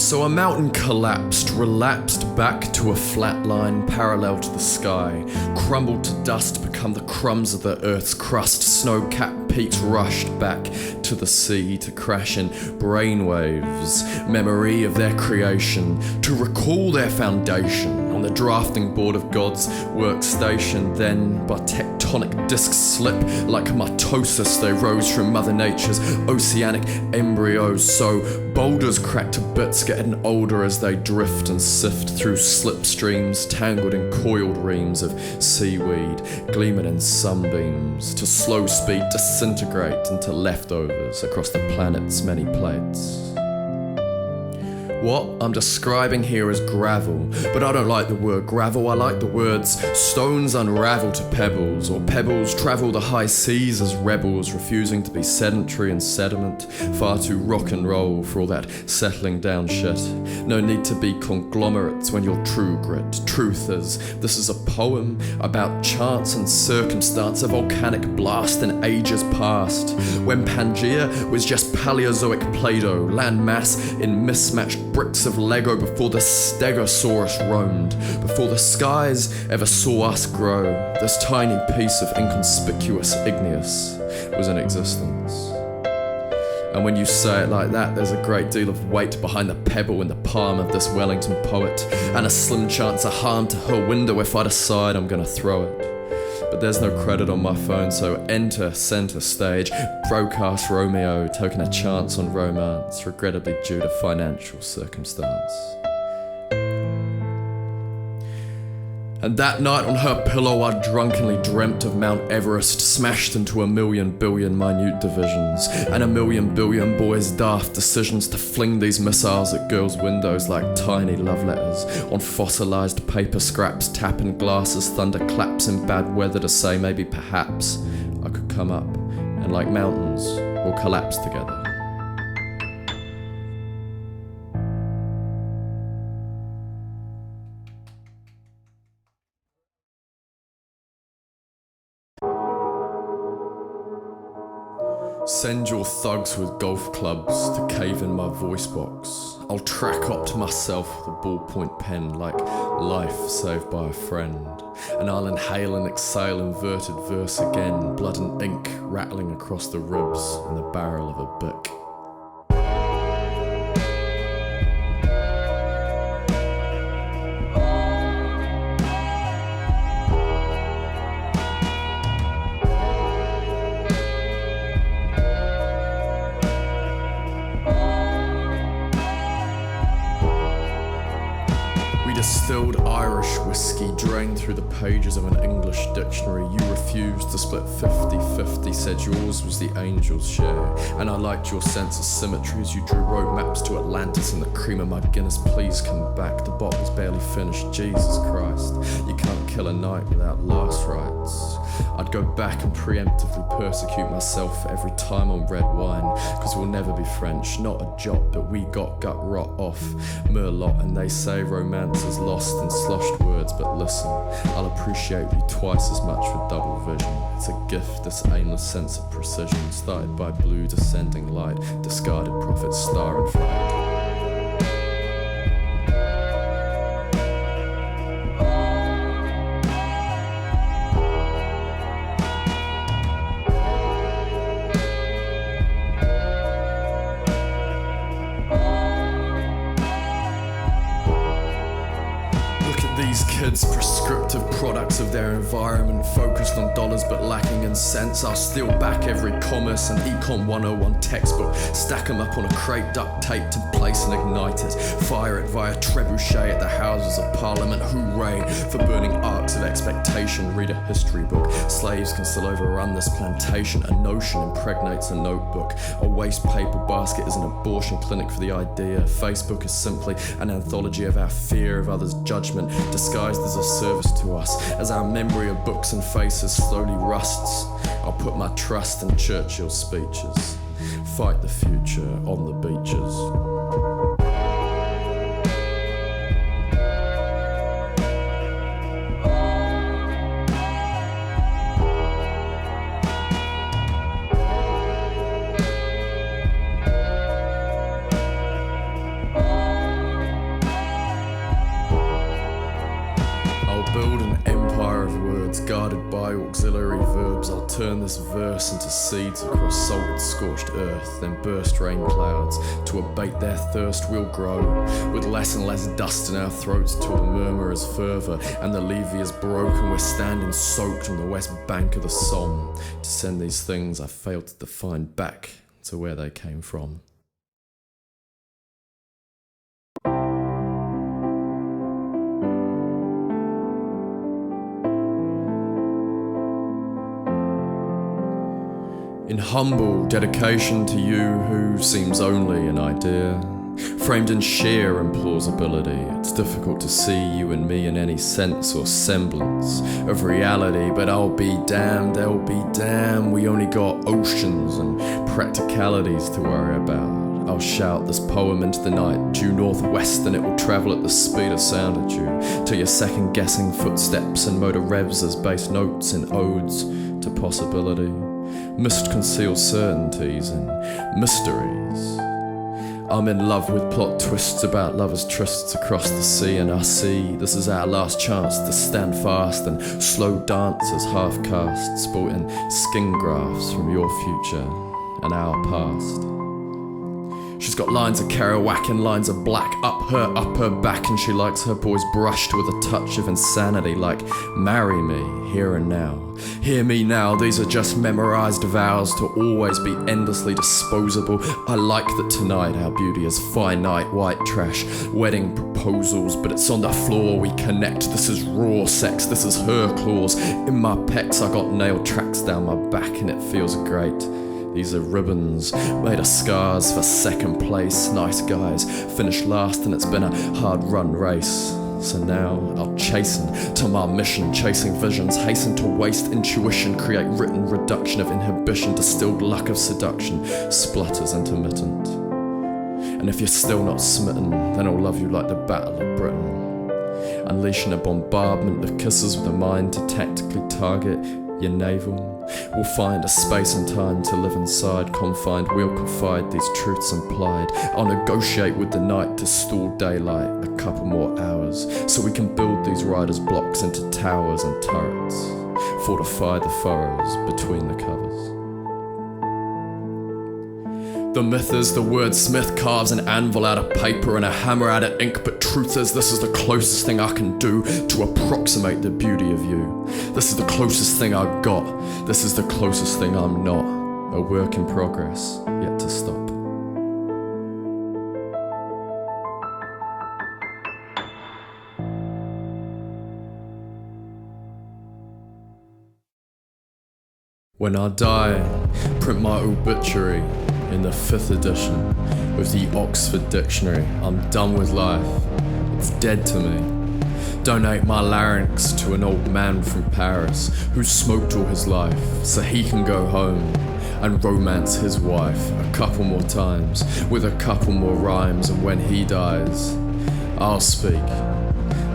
So a mountain collapsed, relapsed back to a flat line parallel to the sky, crumbled to dust, become the crumbs of the earth's crust. Snow-capped peaks rushed back to the sea to crash in brainwaves, memory of their creation, to recall their foundation on the drafting board of God's workstation. Then, by tectonic discs slip like mitosis, they rose from Mother Nature's oceanic embryos. So boulders crack to bits, getting older as they drift and sift through slipstreams, tangled in coiled reams of seaweed, gleaming in sunbeams, to slow speed disintegrate into leftovers across the planet's many plates. What I'm describing here is gravel, but I don't like the word gravel, I like the words stones unravel to pebbles, or pebbles travel the high seas as rebels, refusing to be sedentary and sediment, far too rock and roll for all that settling down shit. No need to be conglomerates when you're true grit. Truth is, this is a poem about chance and circumstance, a volcanic blast in ages past, when Pangea was just Paleozoic Play-Doh, land mass in mismatched bricks of Lego before the Stegosaurus roamed, before the skies ever saw us grow. This tiny piece of inconspicuous igneous was in existence. And when you say it like that, there's a great deal of weight behind the pebble in the palm of this Wellington poet, and a slim chance of harm to her window if I decide I'm gonna throw it. But there's no credit on my phone, so enter center stage, broadcast Romeo, taking a chance on romance, regrettably due to financial circumstance. And that night on her pillow I drunkenly dreamt of Mount Everest, smashed into a million billion minute divisions, and a million billion boys' daft decisions to fling these missiles at girls' windows like tiny love letters on fossilized paper scraps, tapping glasses, thunderclaps in bad weather to say maybe perhaps I could come up, and like mountains we'll collapse together. Send your thugs with golf clubs to cave in my voice box. I'll track up to myself with a ballpoint pen like life saved by a friend. And I'll inhale and exhale inverted verse again, blood and ink rattling across the ribs in the barrel of a bic. Distilled Irish whiskey drained through the pages of an English dictionary. You refused to split 50-50, said yours was the angel's share. And I liked your sense of symmetry as you drew road maps to Atlantis and the cream of my Guinness. Please come back, the bottle's barely finished, Jesus Christ. You can't kill a night without last rites. I'd go back and preemptively persecute myself every time on red wine, cause we'll never be French, not a jot, but we got gut rot off Merlot, and they say romance is lost in sloshed words, but listen, I'll appreciate you twice as much with double vision. It's a gift, this aimless sense of precision, started by blue descending light, discarded prophet's star and flight. These kids, prescriptive products of their environment, focused on dollars but lacking in sense. I'll steal back every commerce and Econ 101 textbook, stack them up on a crate, duct taped in place and ignite it. Fire it via trebuchet at the Houses of Parliament. Hooray for burning arcs of expectation. Read a history book. Slaves can still overrun this plantation. A notion impregnates a notebook. A waste paper basket is an abortion clinic for the idea. Facebook is simply an anthology of our fear of others' judgment, disguised as a service to us. As our memory of books and faces slowly rusts, I'll put my trust in Churchill's speeches. Fight the future on the beaches. by auxiliary verbs, I'll turn this verse into seeds across salted, scorched earth, then burst rain clouds. To abate their thirst, we'll grow, with less and less dust in our throats, till the murmur is fervor and the levee is broken. We're standing soaked on the west bank of the Somme, to send these things I failed to define back to where they came from. In humble dedication to you who seems only an idea, framed in sheer implausibility, it's difficult to see you and me in any sense or semblance of reality, but I'll be damned, we only got oceans and practicalities to worry about. I'll shout this poem into the night, due northwest, and it will travel at the speed of sound at you, till you're second-guessing footsteps and motor revs as bass notes in odes to possibility. Mist conceals certainties and mysteries. I'm in love with plot twists about lovers' trysts across the sea, and I see this is our last chance to stand fast and slow dance as half-casts, sporting skin graphs from your future and our past. She's got lines of Kerouac and lines of black up her back, and she likes her boys brushed with a touch of insanity, like marry me here and now. Hear me now, these are just memorized vows to always be endlessly disposable. I like that tonight our beauty is finite, white trash, wedding proposals, but it's on the floor we connect. This is raw sex, this is her claws. In my pecs I got nail tracks down my back and it feels great. These are ribbons made of scars for second place. Nice guys finish last and it's been a hard run race. So now I'll chasten to my mission, chasing visions, hasten to waste intuition, create written reduction of inhibition, distilled luck of seduction, splutters intermittent. And if you're still not smitten, then I'll love you like the Battle of Britain, unleashing a bombardment of kisses with a mind to tactically target your navel. We'll find a space and time to live inside, confined, we'll confide these truths implied. I'll negotiate with the night to stall daylight a couple more hours, so we can build these writer's blocks into towers and turrets, fortify the furrows between the covers. The myth is the wordsmith carves an anvil out of paper and a hammer out of ink, but truth is this is the closest thing I can do to approximate the beauty of you. This is the closest thing I've got. This is the closest thing I'm not. A work in progress, yet to stop. When I die, print my obituary in the 5th edition of the Oxford Dictionary. I'm done with life. It's dead to me. Donate my larynx to an old man from Paris who smoked all his life so he can go home and romance his wife a couple more times with a couple more rhymes, and when he dies, I'll speak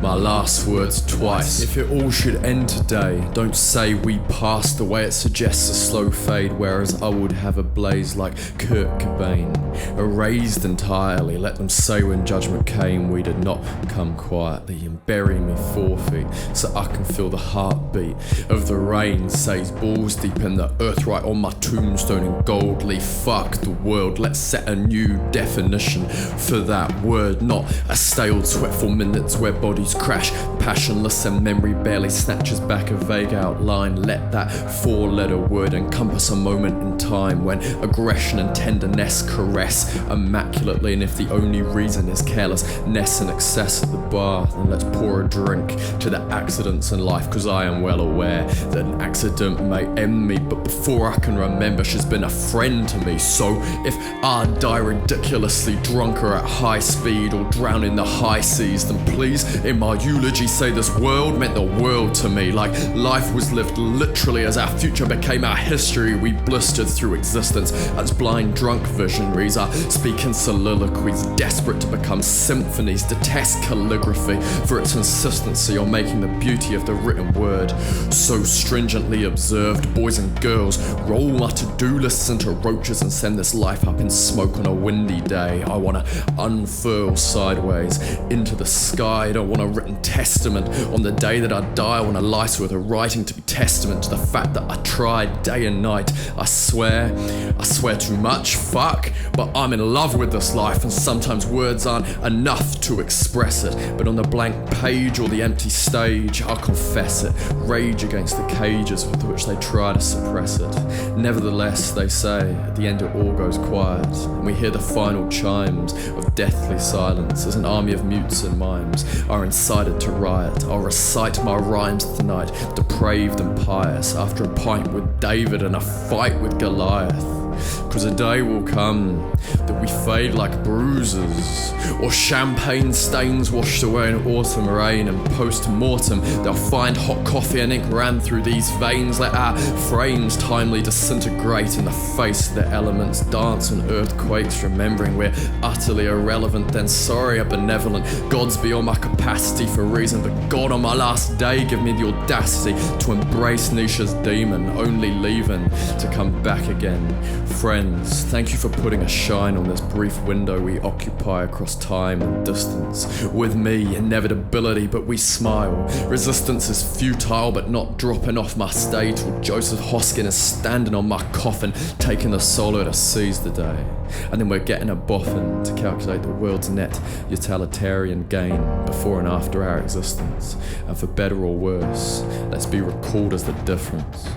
my last words twice. If it all should end today, don't say we passed away. It suggests a slow fade, whereas I would have a blaze like Kurt Cobain, erased entirely. Let them say when judgment came we did not come quietly, and bury me 4 feet so I can feel the heartbeat of the rain. Says balls deep in the earth right on my tombstone in gold leaf. Fuck the world, let's set a new definition for that word, not a stale sweatful minutes where bodies crash passionless and memory barely snatches back a vague outline. Let that 4-letter word encompass a moment in time when aggression and tenderness caress immaculately, and if the only reason is carelessness and excess at the bar, then let's pour a drink to the accidents in life, cause I am well aware that an accident may end me, but before I can remember she's been a friend to me. So if I die ridiculously drunk or at high speed or drown in the high seas, then please in my eulogy say this world meant the world to me, like life was lived literally as our future became our history. We blistered through existence as blind drunk visionaries. I speak in soliloquies, desperate to become symphonies, detest calligraphy for its insistency on making the beauty of the written word so stringently observed. Boys and girls, roll my to-do lists into roaches and send this life up in smoke on a windy day. I wanna unfurl sideways into the sky, don't wanna a written testament. On the day that I die, I want a lighter with a writing to be testament to the fact that I tried day and night. I swear too much, fuck, but I'm in love with this life, and sometimes words aren't enough to express it. But on the blank page or the empty stage, I'll confess it, rage against the cages with which they try to suppress it. Nevertheless, they say, at the end it all goes quiet, and we hear the final chimes of deathly silence as an army of mutes and mimes are incited to riot. I'll recite my rhymes tonight, depraved and pious, after a pint with David and a fight with Goliath. 'Cause a day will come that we fade like bruises, or champagne stains washed away in autumn rain, and post-mortem they'll find hot coffee and ink ran through these veins. Let our frames timely disintegrate in the face of the elements, dance on earthquakes, remembering we're utterly irrelevant. Then sorry are benevolent gods beyond my capacity for reason, but God, on my last day give me the audacity to embrace Nisha's demon, only leaving to come back again. Friends, thank you for putting a shine on this brief window we occupy across time and distance. With me, inevitability, but we smile. Resistance is futile, but not dropping off my stay till Joseph Hoskin is standing on my coffin, taking the solo to seize the day. And then we're getting a boffin to calculate the world's net utilitarian gain before and after our existence. And for better or worse, let's be recalled as the difference.